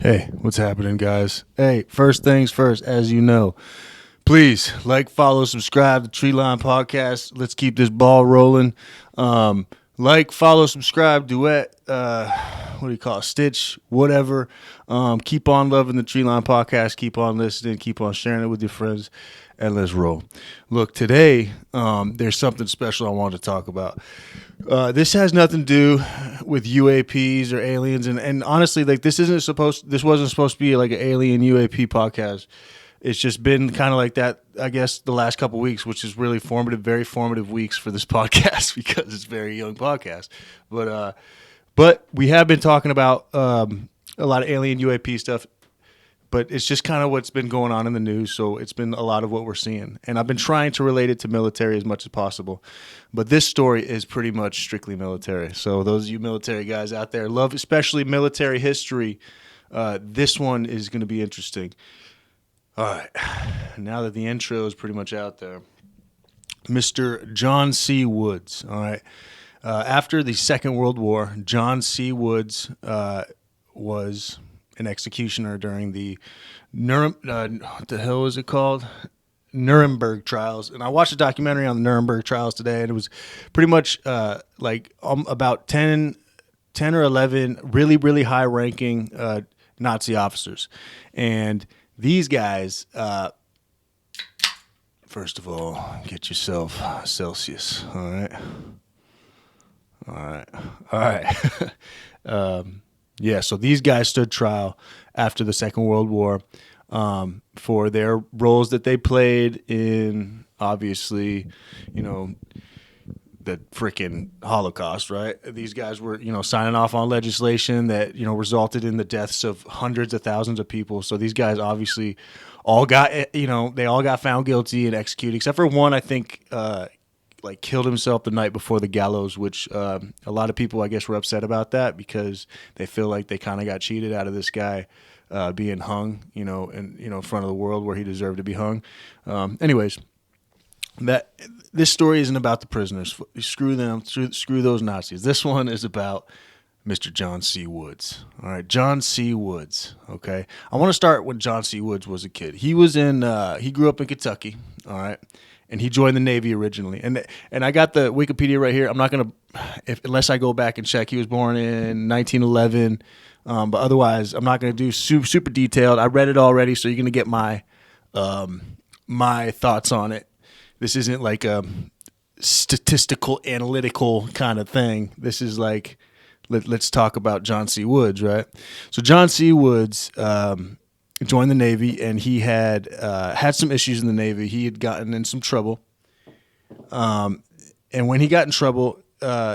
Hey, what's happening, guys? Hey, first things first, as you know, please like, follow, subscribe to Treeline Podcast. Let's keep this ball rolling. Like, follow, subscribe, duet, what do you call it? Stitch, whatever. Keep on loving the Treeline Podcast. Keep on listening. Keep on sharing it with your friends. And let's roll. Look, today there's something special I want to talk about. This has nothing to do with UAPs or aliens, and honestly, like this wasn't supposed to be like an alien UAP podcast. It's just been kind of like that, I guess, the last couple of weeks, which is really formative, very formative weeks for this podcast because it's a very young podcast. But we have been talking about a lot of alien UAP stuff. But it's just kind of what's been going on in the news, so it's been a lot of what we're seeing. And I've been trying to relate it to military as much as possible. But this story is pretty much strictly military. So those of you military guys out there, love especially military history, this one is going to be interesting. All right, now that the intro is pretty much out there, Mr. John C. Woods, all right. After the Second World War, John C. Woods was an executioner during the what the hell is it called? Nuremberg trials. And I watched a documentary on the Nuremberg trials today, and it was pretty much about 10 or 11 really, really high-ranking Nazi officers. And these guys, first of all, get yourself Celsius, all right? Yeah, so these guys stood trial after the Second World War for their roles that they played in, obviously, the freaking Holocaust, right? These guys were, signing off on legislation that, resulted in the deaths of hundreds of thousands of people. So these guys obviously all got, they all got found guilty and executed, except for one, I think, killed himself the night before the gallows, which a lot of people, I guess, were upset about that because they feel like they kind of got cheated out of this guy being hung, in front of the world where he deserved to be hung. Anyways, this story isn't about the prisoners. Screw them. Screw those Nazis. This one is about Mr. John C. Woods. All right, John C. Woods. Okay, I want to start when John C. Woods was a kid. He grew up in Kentucky. All right. And he joined the Navy originally. And I got the Wikipedia right here. I'm not going to, unless I go back and check. He was born in 1911. But otherwise, I'm not going to do super detailed. I read it already, so you're going to get my thoughts on it. This isn't like a statistical, analytical kind of thing. This is like, let's talk about John C. Woods, right? So John C. Woods joined the Navy, and he had some issues in the Navy. He had gotten in some trouble. And when he got in trouble,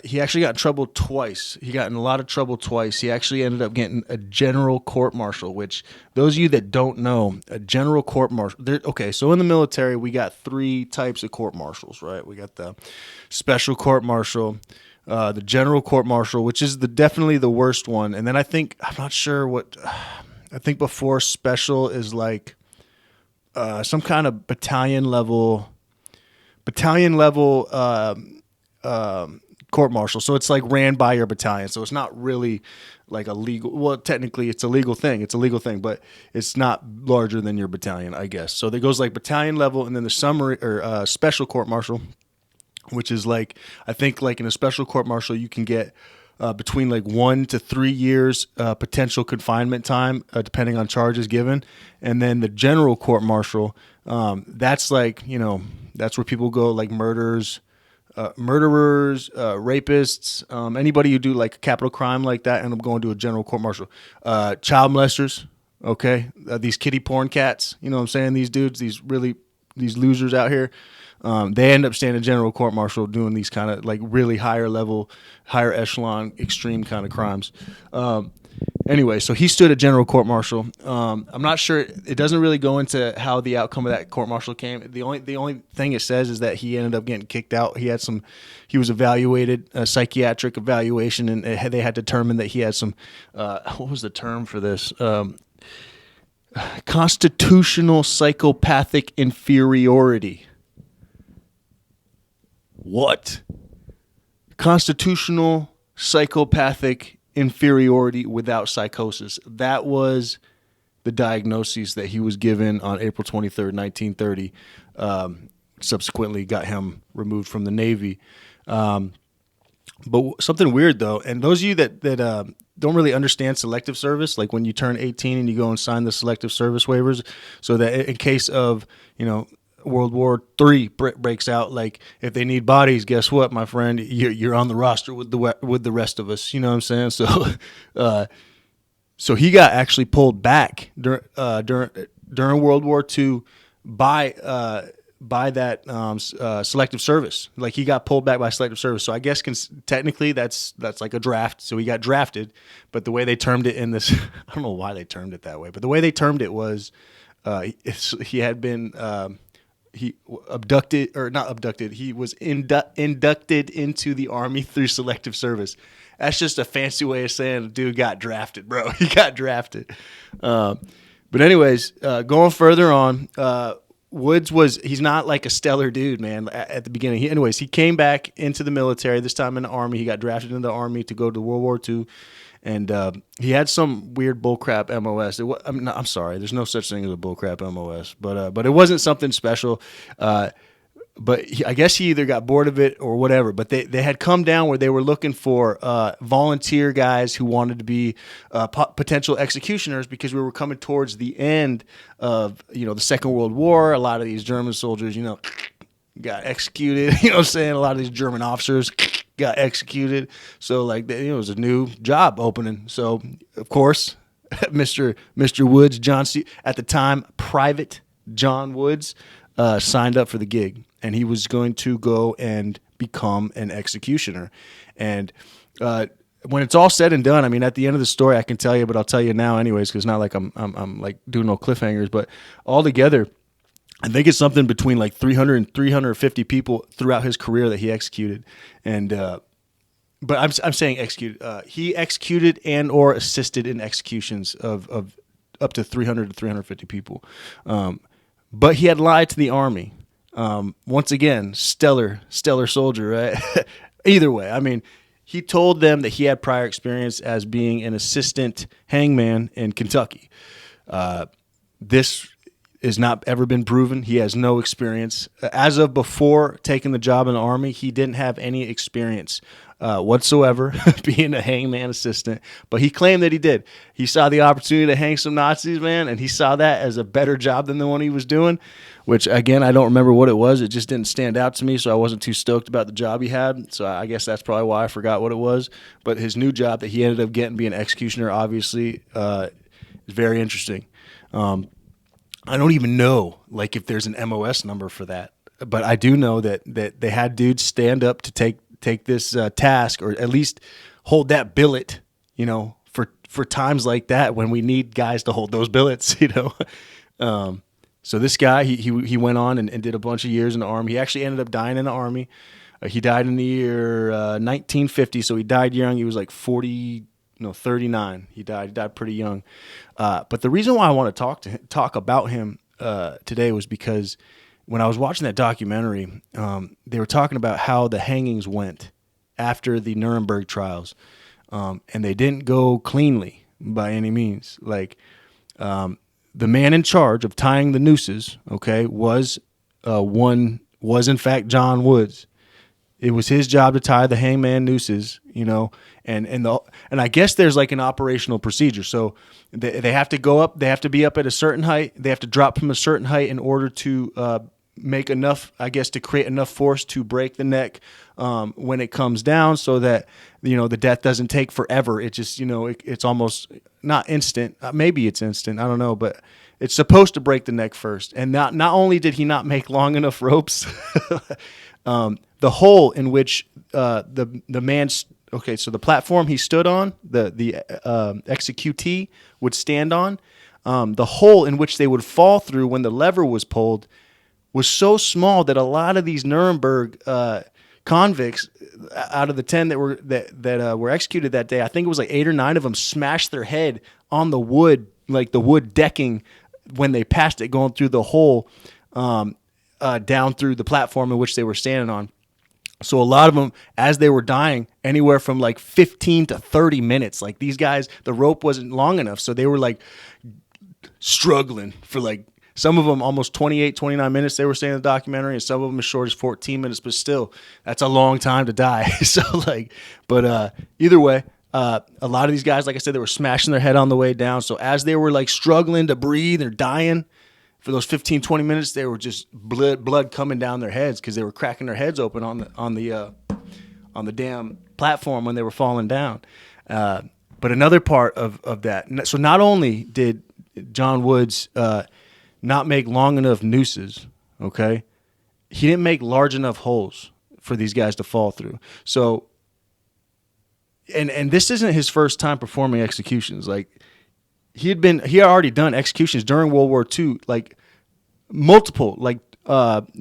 he actually got in trouble twice. He got in a lot of trouble twice. He actually ended up getting a general court-martial, which those of you that don't know, a general court-martial. Okay, so in the military, we got three types of court-martials, right? We got the special court-martial, the general court-martial, which is definitely the worst one. And then I think before special is like some kind of battalion level court martial. So it's like ran by your battalion. So it's not really like a legal. Well, technically it's a legal thing. But it's not larger than your battalion, I guess. So there goes like battalion level, and then the summary or special court martial, which is like, I think like in a special court martial you can get between like 1 to 3 years potential confinement time, depending on charges given. And then the general court martial, that's like, that's where people go, like murderers, rapists, anybody who do like a capital crime like that end up going to a general court martial. Child molesters, okay? These kiddie porn cats, you know what I'm saying? These dudes, these losers out here. They end up staying in general court martial doing these kind of like really higher level, higher echelon, extreme kind of crimes. Anyway, so he stood at general court martial. I'm not sure. It doesn't really go into how the outcome of that court martial came. The only thing it says is that he ended up getting kicked out. He was evaluated, a psychiatric evaluation, and they had determined that he had some, what was the term for this? Constitutional psychopathic inferiority. What? Constitutional psychopathic inferiority without psychosis. That was the diagnoses that he was given on April 23rd, 1930. Subsequently got him removed from the Navy. But something weird, though, and those of you that don't really understand selective service, like when you turn 18 and you go and sign the selective service waivers, so that in case of, World War III breaks out, like if they need bodies, guess what, my friend, you're on the roster with the rest of us. You know what I'm saying? So, so he got actually pulled back during World War II by that selective service. Like he got pulled back by selective service. So I guess technically that's like a draft. So he got drafted, but the way they termed it in this, I don't know why they termed it that way, but the way they termed it was he had been he abducted, or not abducted. He was inducted into the Army through selective service. That's just a fancy way of saying the dude got drafted, bro. He got drafted. But anyways, going further on, Woods he's not like a stellar dude, man, at the beginning. He came back into the military, this time in the Army. He got drafted into the Army to go to World War II. And he had some weird bullcrap MOS. I'm sorry, there's no such thing as a bullcrap MOS, but it wasn't something special. But I guess he either got bored of it or whatever. But they had come down where they were looking for volunteer guys who wanted to be potential executioners, because we were coming towards the end of the Second World War. A lot of these German soldiers, got executed. You know what I'm saying? A lot of these German officers got executed. So like it was a new job opening. So of course, Mr. Woods, at the time, Private John Woods, signed up for the gig, and he was going to go and become an executioner. And when it's all said and done, I mean, at the end of the story, I can tell you, but I'll tell you now anyways, because not like I'm like doing no cliffhangers. But altogether, I think it's something between like 300 and 350 people throughout his career that he executed. And but I'm saying executed. He executed and or assisted in executions of up to 300 to 350 people. But he had lied to the Army. Once again, stellar soldier, right? Either way, I mean, he told them that he had prior experience as being an assistant hangman in Kentucky. This has not ever been proven. He has no experience. As of before taking the job in the Army, he didn't have any experience whatsoever being a hangman assistant, but he claimed that he did. He saw the opportunity to hang some Nazis, man, and he saw that as a better job than the one he was doing, which, again, I don't remember what it was. It just didn't stand out to me, so I wasn't too stoked about the job he had, so I guess that's probably why I forgot what it was. But his new job that he ended up getting, being executioner, obviously, is very interesting. I don't even know like if there's an MOS number for that, but I do know that they had dudes stand up to take this task, or at least hold that billet, for times like that when we need guys to hold those billets, So this guy, he went on and did a bunch of years in the Army. He actually ended up dying in the Army. He died in the year 1950, so he died young. He was like 39. He died pretty young. But the reason why I want to talk about him today was because when I was watching that documentary, they were talking about how the hangings went after the Nuremberg trials, and they didn't go cleanly by any means. Like the man in charge of tying the nooses, was in fact John Woods. It was his job to tie the hangman nooses, and I guess there's like an operational procedure. So they have to go up, they have to be up at a certain height, they have to drop from a certain height in order to make enough, I guess, to create enough force to break the neck when it comes down, so that the death doesn't take forever. It just it's almost not instant. Maybe it's instant. I don't know, but it's supposed to break the neck first. And not only did he not make long enough ropes. The hole in which the man's so the platform he stood on, the executee would stand on, the hole in which they would fall through when the lever was pulled was so small that a lot of these Nuremberg convicts, out of the 10 that were executed that day, I think it was like 8 or 9 of them smashed their head on the wood, like the wood decking, when they passed it, going through the hole down through the platform in which they were standing on. So a lot of them, as they were dying, anywhere from like 15 to 30 minutes. Like these guys, the rope wasn't long enough. So they were like struggling for like, some of them almost 28, 29 minutes, they were saying in the documentary, and some of them as short as 14 minutes, but still, that's a long time to die. So like, but either way, a lot of these guys, like I said, they were smashing their head on the way down. So as they were like struggling to breathe or dying for those 15, 20 minutes, they were just blood coming down their heads because they were cracking their heads open on the damn platform when they were falling down. But another part of that, so not only did John Woods not make long enough nooses, okay, he didn't make large enough holes for these guys to fall through. So, and this isn't his first time performing executions. Like he had already done executions during World War II, like multiple, like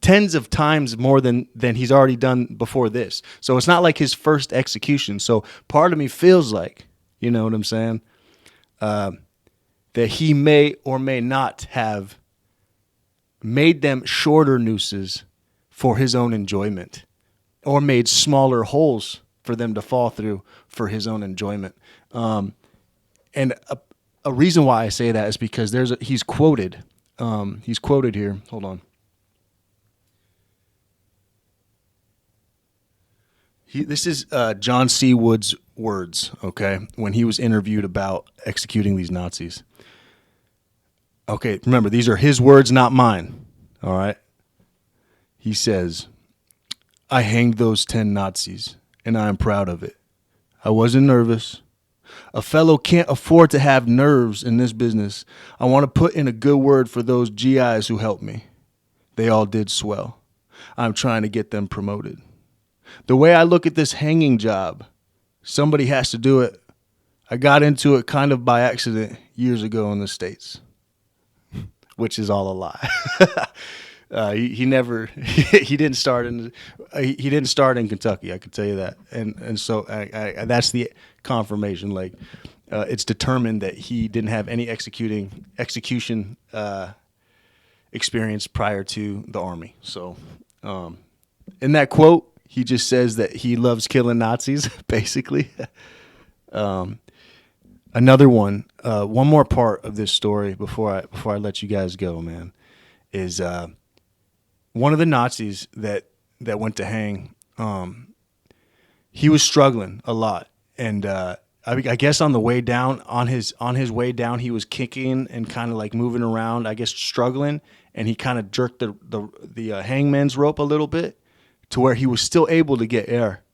tens of times more than he's already done before this. So it's not like his first execution. So part of me feels like, you know what I'm saying, that he may or may not have made them shorter nooses for his own enjoyment, or made smaller holes for them to fall through for his own enjoyment. And a reason why I say that is because he's quoted. He's quoted here. Hold on. This is John C. Wood's words, okay, when he was interviewed about executing these Nazis. Okay, remember, these are his words, not mine, all right? He says, I hanged those 10 Nazis, and I am proud of it. I wasn't nervous. A fellow can't afford to have nerves in this business. I want to put in a good word for those GIs who helped me. They all did swell. I'm trying to get them promoted. The way I look at this hanging job, somebody has to do it. I got into it kind of by accident years ago in the States, which is all a lie. He never he didn't start in Kentucky. I can tell you that, and so I that's the confirmation. Like it's determined that he didn't have any execution experience prior to the Army. So in that quote, he just says that he loves killing Nazis, basically. Another one more part of this story before I let you guys go, man, is one of the Nazis that went to hang. He was struggling a lot, and I guess on the way down, on his way down, he was kicking and kind of like moving around. I guess struggling, and he kind of jerked the hangman's rope a little bit to where he was still able to get air.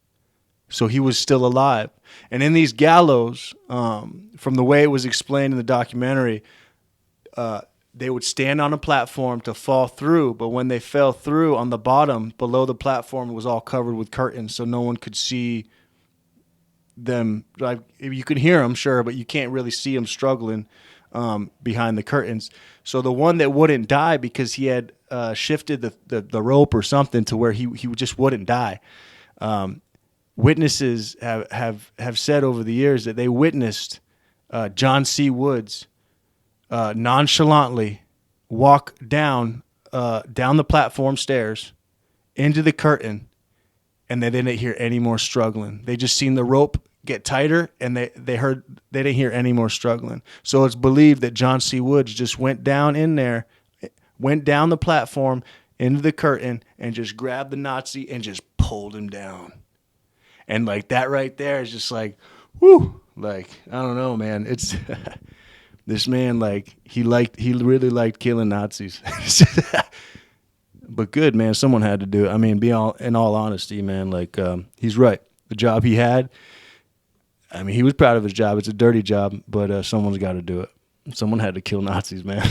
So he was still alive. And in these gallows, from the way it was explained in the documentary, they would stand on a platform to fall through, but when they fell through, on the bottom, below the platform, it was all covered with curtains, so no one could see them. Like, you could hear them, sure, but you can't really see them struggling behind the curtains. So the one that wouldn't die because he had shifted the rope or something to where he just wouldn't die. Witnesses have said over the years that they witnessed John C. Woods nonchalantly walk down the platform stairs into the curtain, and they didn't hear any more struggling. They just seen the rope get tighter, and they didn't hear any more struggling. So it's believed that John C. Woods just went down the platform into the curtain and just grabbed the Nazi and just pulled him down. And like that right there is just like, whoo, like, I don't know, man. It's this man, like, he really liked killing Nazis. But good, man, someone had to do it. I mean, in all honesty, man, like, he's right. The job he had, I mean, he was proud of his job. It's a dirty job, but someone's got to do it. Someone had to kill Nazis, man.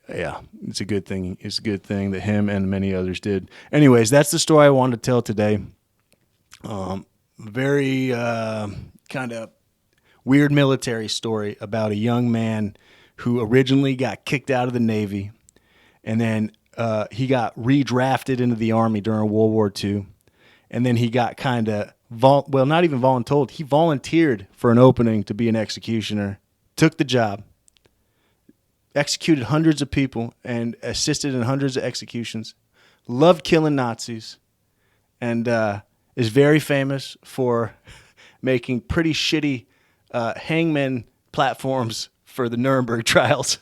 Yeah, it's a good thing. It's a good thing that him and many others did. Anyways, that's the story I wanted to tell today. Very kind of weird military story about a young man who originally got kicked out of the Navy, and then he got redrafted into the Army during World War II, and then he got kind of not even voluntold. He volunteered for an opening to be an executioner, took the job, executed hundreds of people, and assisted in hundreds of executions. Loved killing Nazis. and is very famous for making pretty shitty hangman platforms for the Nuremberg trials.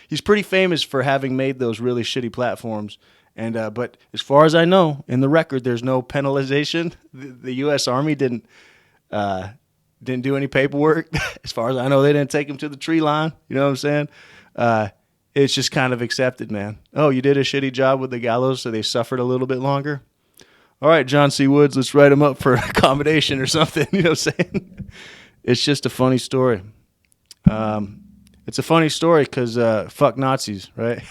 He's pretty famous for having made those really shitty platforms. And but as far as I know, in the record, there's no penalization. The U.S. Army didn't do any paperwork. As far as I know, they didn't take him to the tree line. You know what I'm saying? It's just kind of accepted, man. Oh, you did a shitty job with the gallows, so they suffered a little bit longer. All right, John C. Woods, let's write him up for accommodation or something. You know what I'm saying? It's just a funny story. It's a funny story because fuck Nazis, right?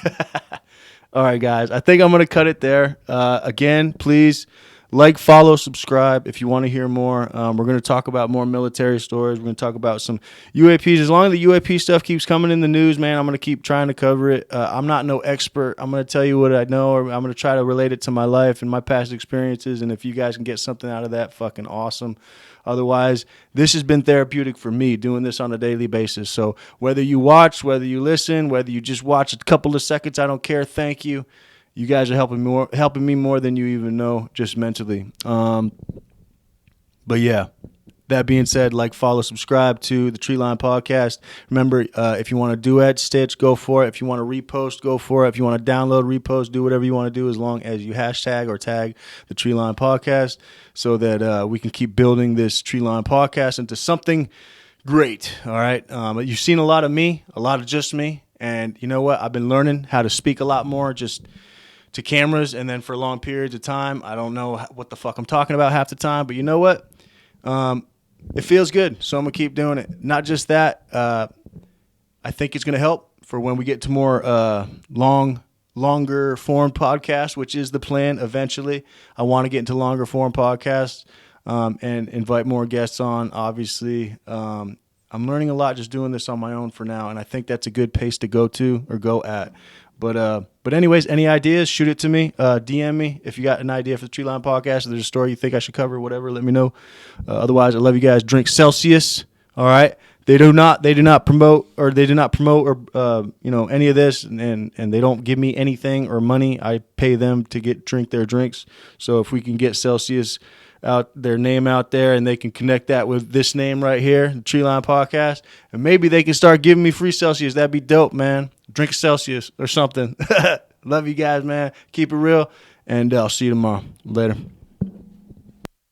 All right, guys. I think I'm going to cut it there. Again, please like, follow, subscribe if you want to hear more. We're going to talk about more military stories. We're going to talk about some UAPs. As long as the UAP stuff keeps coming in the news, man, I'm going to keep trying to cover it. I'm not no expert. I'm going to tell you what I know, or I'm going to try to relate it to my life and my past experiences. And if you guys can get something out of that, fucking awesome. Otherwise, this has been therapeutic for me doing this on a daily basis. So whether you watch, whether you listen, whether you just watch a couple of seconds, I don't care. Thank you. You guys are helping me more than you even know, just mentally. But yeah, that being said, like, follow, subscribe to the Treeline Podcast. Remember, if you want to duet stitch, go for it. If you want to repost, go for it. If you want to download, repost, do whatever you want to do, as long as you hashtag or tag the Treeline Podcast, so that we can keep building this Treeline Podcast into something great. All right. You've seen a lot of me, a lot of just me. And you know what? I've been learning how to speak a lot more just to cameras, and then for long periods of time, I don't know what the fuck I'm talking about half the time. But you know what? It feels good, so I'm going to keep doing it. Not just that. I think it's going to help for when we get to more longer form podcasts, which is the plan eventually. I want to get into longer form podcasts and invite more guests on, obviously. I'm learning a lot just doing this on my own for now, and I think that's a good pace to go at. But anyways, any ideas, shoot it to me. DM me if you got an idea for the Treeline Podcast. If there's a story you think I should cover, whatever, let me know. Otherwise, I love you guys. Drink Celsius. All right. They do not promote any of this, and they don't give me anything or money. I pay them to drink their drinks. So if we can get Celsius their name out there, and they can connect that with this name right here, the Treeline Podcast, and maybe they can start giving me free Celsius. That'd be dope, man. Drink Celsius or something. Love you guys, man. Keep it real, and I'll see you tomorrow. Later.